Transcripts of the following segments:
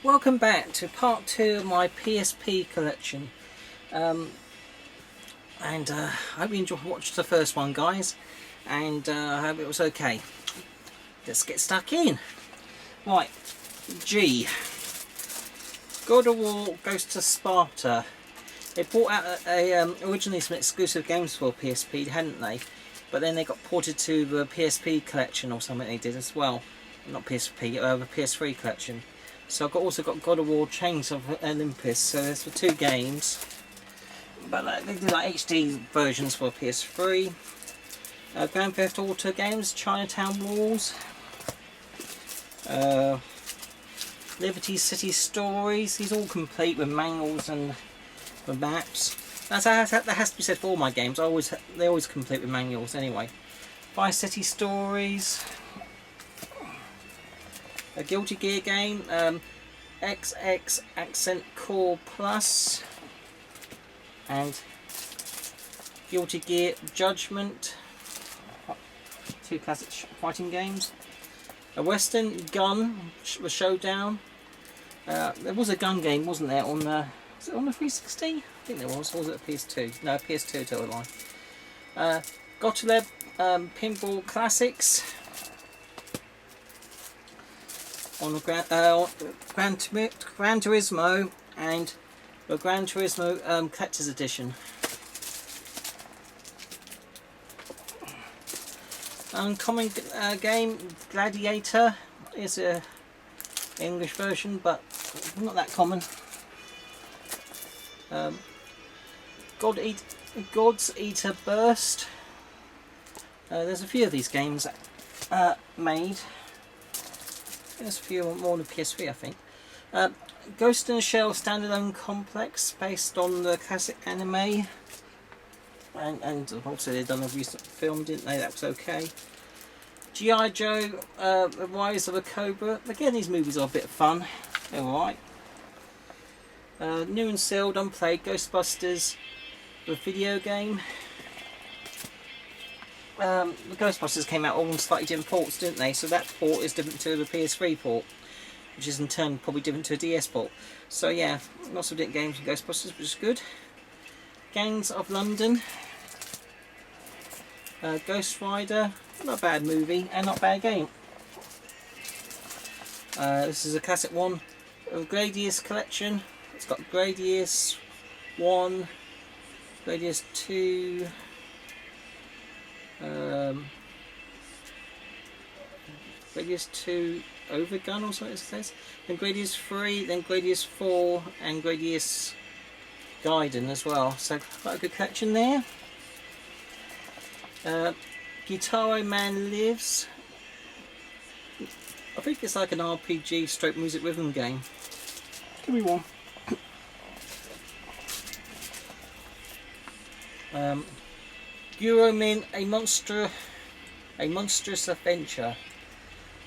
Welcome back to part 2 of my PSP collection. I hope you watched the first one, guys, and I hope it was okay. Let's get stuck in. Right, G. God of War Ghost to Sparta. They brought out originally some exclusive games for PSP, hadn't they? But then they got ported to the PSP collection or something they did as well. Not PSP, the PS3 collection. So I've also got God of War Chains of Olympus. So there's the 2 games. But they did like HD versions for PS3. Grand Theft Auto games, Chinatown Wars. Liberty City Stories. These all complete with manuals and the maps. That has to be said for all my games. They always complete with manuals anyway. Vice City Stories. A Guilty Gear game, XX Accent Core Plus, and Guilty Gear Judgment, 2 classic fighting games. A Western Gun, the Showdown. There was a gun game, wasn't there, on the... Was it on the 360? I think there was. Or was it a PS2? No, PS2 to the line. Gottlieb Pinball Classics. On the Gran Turismo and the Gran Turismo Collector's Edition. Uncommon game, Gladiator is a English version, but not that common. God's Eater Burst. There's a few of these games made. There's a few more than PS3, I think. Ghost in a Shell standalone complex based on the classic anime. And also they've done a recent film, didn't they? That was okay. G.I. Joe, The Rise of a Cobra. Again, these movies are a bit of fun. They're alright. New and sealed, unplayed, Ghostbusters, the video game. The Ghostbusters came out all on slightly different ports, didn't they? So that port is different to the PS3 port, which is in turn probably different to a DS port. So yeah, lots of different games in Ghostbusters, which is good. Gangs of London. Ghost Rider, not a bad movie and not a bad game. This is a classic one of Gradius collection. It's got Gradius 1, Gradius 2, Gradius 2 Overgun or something it says, then Gradius 3, then Gradius 4 and Gradius Gaiden as well, so quite a good collection there. Guitar Man Lives. I think it's like an RPG stroke music rhythm game. Give me one. Guromin, a monstrous adventure.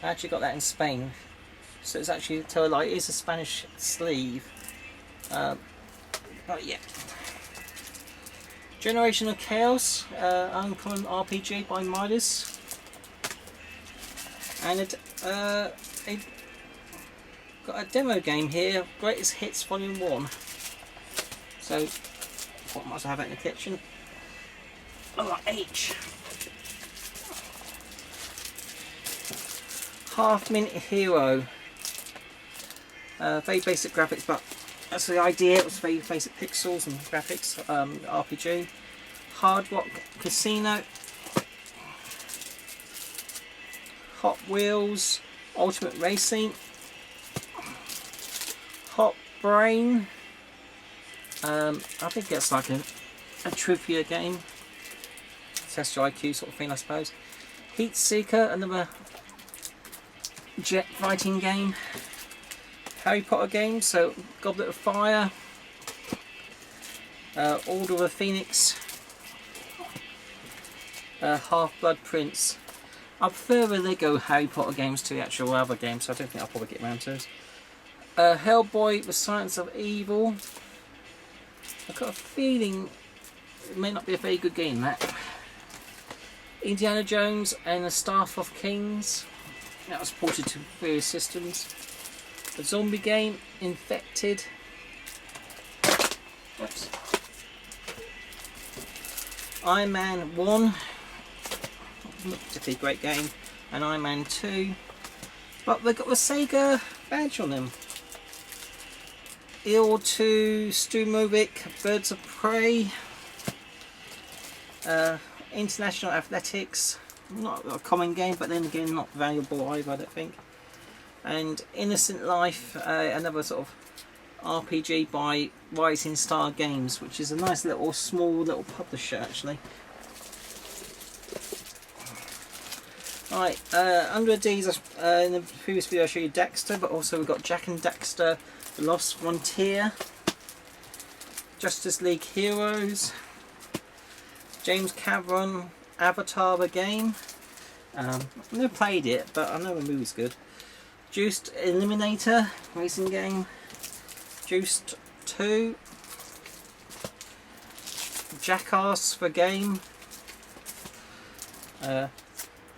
I actually got that in Spain, so it's actually it is a Spanish sleeve. But yeah. Generation of Chaos, uncommon RPG by Midas, and got a demo game here, Greatest Hits Volume 1. So what might I have that in the kitchen? Oh, H. Half Minute Hero. Very basic graphics, but that's the idea. It was very basic pixels and graphics. RPG. Hard Rock Casino. Hot Wheels Ultimate Racing. Hot Brain. I think it's like a trivia game. Test your IQ sort of thing, I suppose. Heat Seeker, another jet fighting game. Harry Potter game, so Goblet of Fire. Order of the Phoenix. Half-Blood Prince. I prefer the Lego Harry Potter games to the actual other games, so I don't think I'll probably get around to those. Hellboy, The Science of Evil. I've got a feeling it may not be a very good game, that. Indiana Jones and the Staff of Kings. That was ported to various systems. A zombie game, Infected. Oops. Iron Man 1, not particularly great game, and Iron Man 2, but they've got the Sega badge on them. Ill 2, Strumovic, Birds of Prey, International Athletics, not a common game, but then again not valuable either, I don't think. And Innocent Life, another sort of RPG by Rising Star Games, which is a nice little small little publisher actually. Right, under these, in the previous video I showed you Dexter, but also we've got Jak and Daxter, The Lost Frontier, Justice League Heroes, James Cameron, Avatar the game. I've never played it, but I know the movie's good. Juiced Eliminator racing game. Juiced 2, Jackass the game.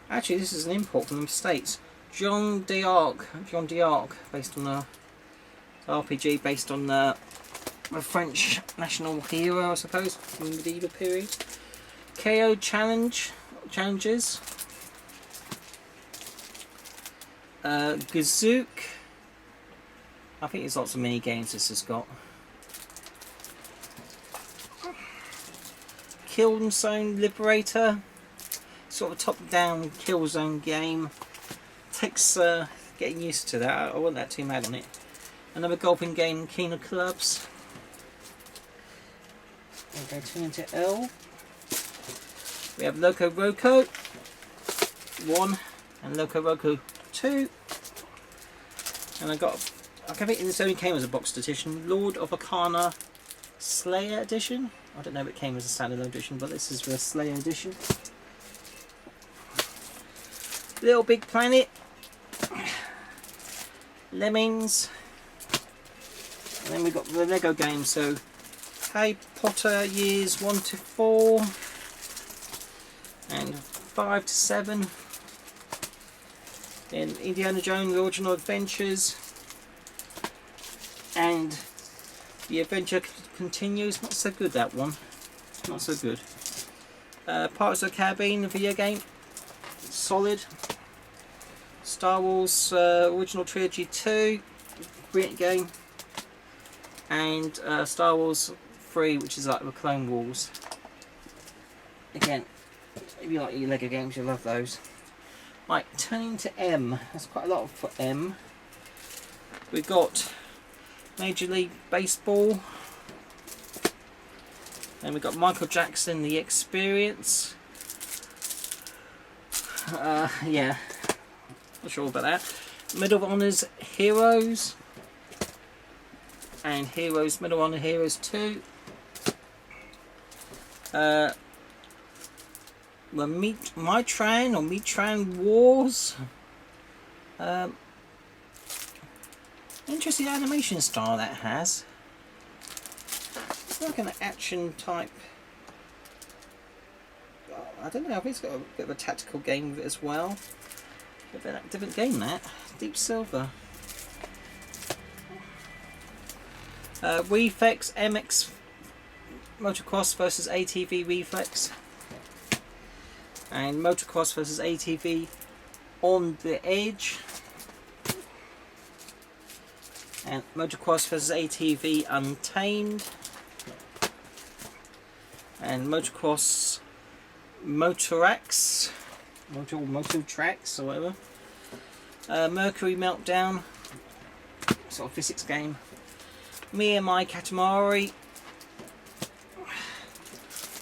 Actually, this is an import from the States. John d'Arc, based on a RPG based on a French national hero, I suppose, from the medieval period. KO challenges. Gazook. I think there's lots of mini games this has got. Killzone Liberator, sort of top-down Killzone game. Takes getting used to that. I wasn't that too mad on it. Another golfing game, King of Clubs. Okay, turn into L. We have Loco Roco 1 and Loco Roco 2. And I think this only came as a boxed edition. Lord of Arcana Slayer edition. I don't know if it came as a standalone edition, but this is the Slayer edition. Little Big Planet. Lemmings. And then we've got the Lego games. So Harry Potter years 1 to 4 and 5 to 7. Then Indiana Jones The Original Adventures, and The Adventure Continues. Not so good, that one. Not so good. Pirates of the Caribbean, the video game. Solid. Star Wars Original Trilogy 2. Great game. And Star Wars 3, which is like the Clone Wars. Again, if you like your Lego games, you'll love those. Right, turning to M. That's quite a lot for M. We've got Major League Baseball. Then we've got Michael Jackson, The Experience. Yeah, not sure about that. Medal of Honor's Heroes. And Heroes, Medal of Honor Heroes 2. The Mitran Wars. Interesting animation style that has. It's like an action type. I don't know, I think it's got a bit of a tactical game with it as well. Different game that. Deep Silver. Reflex MX Motocross versus ATV Reflex. And Motocross versus ATV On the Edge. And Motocross versus ATV Untamed. And Motocross Motorax. Mototrax or whatever. Mercury Meltdown. Sort of physics game. Me and My Katamari.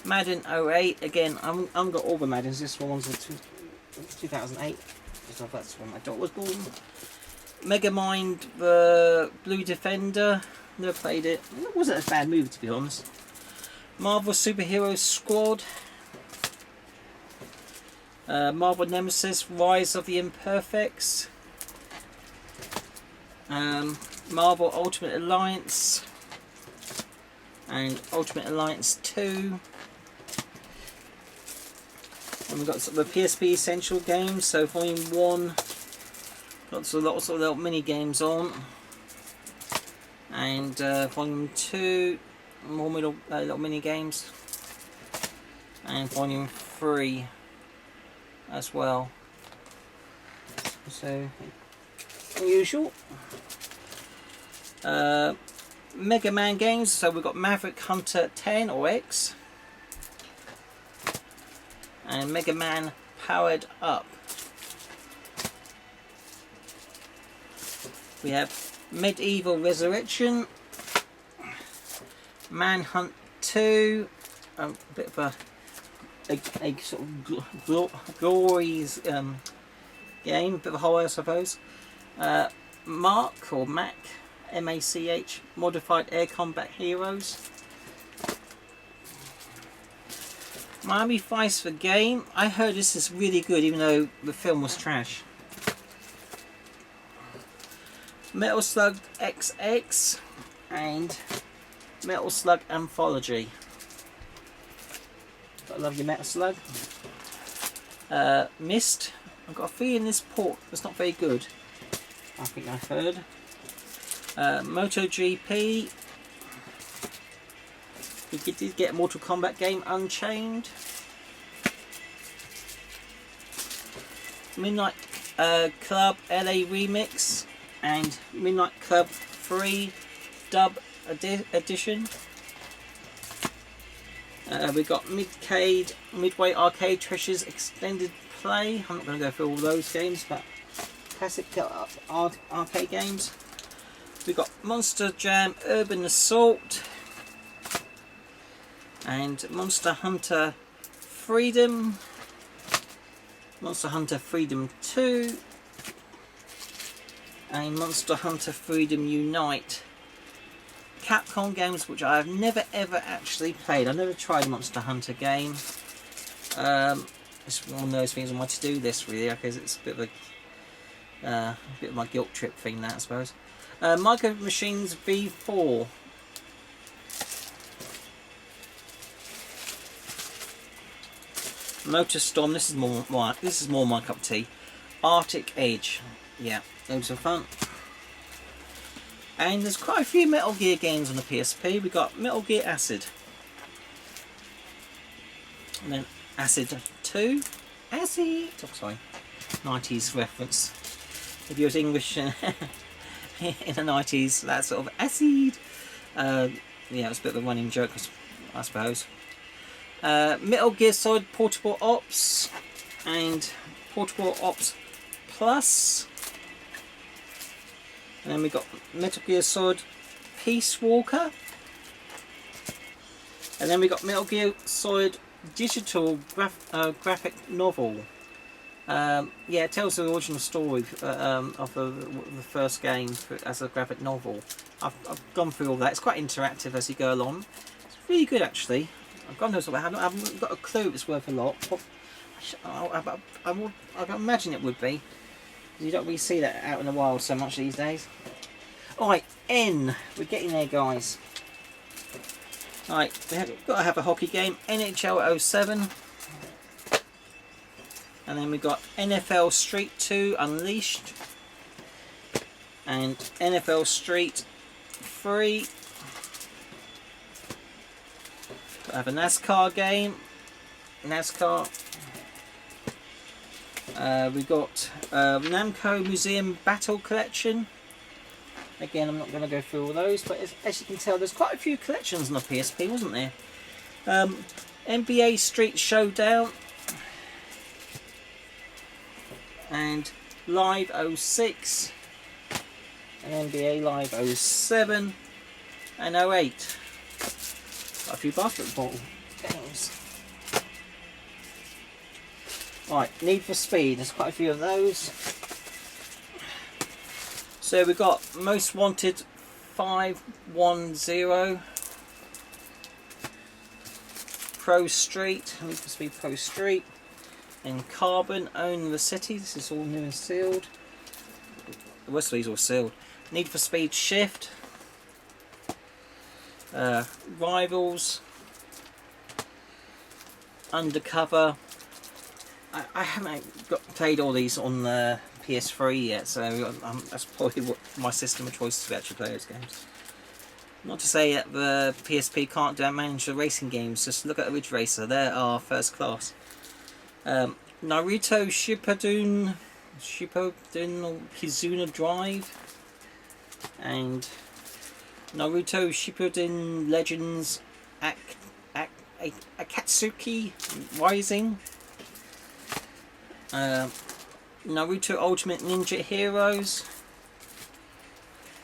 Madden 08, again, I haven't got all the Maddens, this one's 2008, so that's when my daughter was born. Megamind, the Blue Defender, never played it. It wasn't a bad movie, to be honest. Marvel Superhero Squad. Marvel Nemesis, Rise of the Imperfects. Marvel Ultimate Alliance. And Ultimate Alliance 2. And we've got sort of the PSP Essential games, so Volume 1, lots of little mini games on. and volume 2, more little mini games, and volume 3 as well. So unusual. Mega Man games, so we've got Maverick Hunter 10 or X and Mega Man Powered Up. We have Medieval Resurrection, Manhunt 2, a bit of a sort of glories game, a bit of a horror I suppose. Mark or Mac, M-A-C-H, Modified Air Combat Heroes. Miami Vice the game. I heard this is really good even though the film was trash. Metal Slug XX and Metal Slug Anthology. I love your Metal Slug. Myst. I've got a feeling this port is not very good. I think I've heard. MotoGP. We did get a Mortal Kombat game, Unchained. Midnight Club LA Remix and Midnight Club 3 Dub Edition. We got Midway Arcade Treasures Extended Play. I'm not going to go through all those games, but classic arcade games. We've got Monster Jam Urban Assault and Monster Hunter Freedom, Monster Hunter Freedom 2 and Monster Hunter Freedom Unite. Capcom games which I have never ever actually played. I've never tried a Monster Hunter game. It's one of those things on my to-do list really, because it's a bit of my guilt trip thing that I suppose. Micro Machines V4. Motor Storm. This is more my cup of tea. Arctic Edge. Yeah, those are fun. And there's quite a few Metal Gear games on the PSP. We got Metal Gear Acid, and then Acid 2. Acid. Oh, sorry, 90s reference. If you was English in the 90s, that sort of acid. Yeah, it was a bit of a running joke, I suppose. Metal Gear Solid Portable Ops and Portable Ops Plus. And then we got Metal Gear Solid Peace Walker. And then we got Metal Gear Solid Digital graphic novel. Yeah, it tells the original story of the first game as a graphic novel. I've gone through all that. It's quite interactive as you go along. It's really good actually. I've gone through I haven't got a clue if it's worth a lot. I imagine it would be. You don't really see that out in the wild so much these days. Alright, N. We're getting there, guys. Alright, we've got to have a hockey game. NHL 07. And then we've got NFL Street 2 Unleashed. And NFL Street 3. I have a NASCAR game. NASCAR. We've got Namco Museum Battle Collection. Again, I'm not going to go through all those, but as you can tell, there's quite a few collections on the PSP, wasn't there? NBA Street Showdown and Live 06 and NBA Live 07 and 08. Got a few basketball games. Right, Need for Speed, there's quite a few of those. So we've got Most Wanted 510, Pro Street, Need for Speed Pro Street, and Carbon Own the City. This is all new and sealed. The rest of these are all sealed. Need for Speed Shift, Rivals, Undercover. I haven't played all these on the PS3 yet, so that's probably what my system of choice to actually play those games. Not to say that the PSP can't manage the racing games, just look at Ridge Racer, they are first class. Naruto Shippuden Kizuna Drive, and Naruto Shippuden Legends Akatsuki Rising, Naruto Ultimate Ninja Heroes,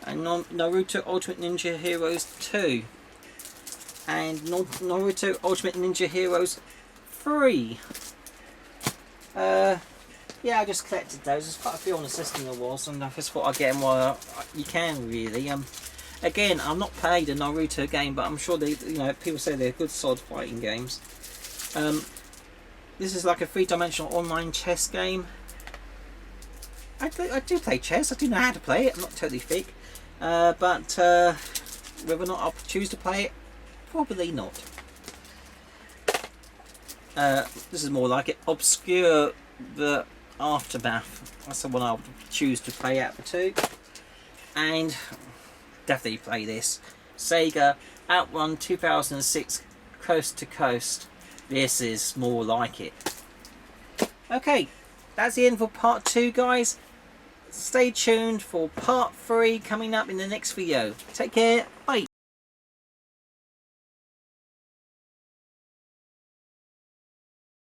and Naruto Ultimate Ninja Heroes 2, and Naruto Ultimate Ninja Heroes 3. Yeah, I just collected those. There's quite a few on the system there was, and I just thought I'd get them while you can, really. Again, I've not played a Naruto game, but I'm sure they, people say they're good solid fighting games. This is like a three-dimensional online chess game. I do play chess. I do know how to play it. I'm not totally thick, but whether or not I'll choose to play it, probably not. This is more like it. Obscure the Aftermath. That's the one I'll choose to play out of the two. And definitely play this. Sega Outrun 2006 Coast to Coast. This is more like it. Okay, that's the end for part 2, guys. Stay tuned for part 3 coming up in the next video. Take care. Bye.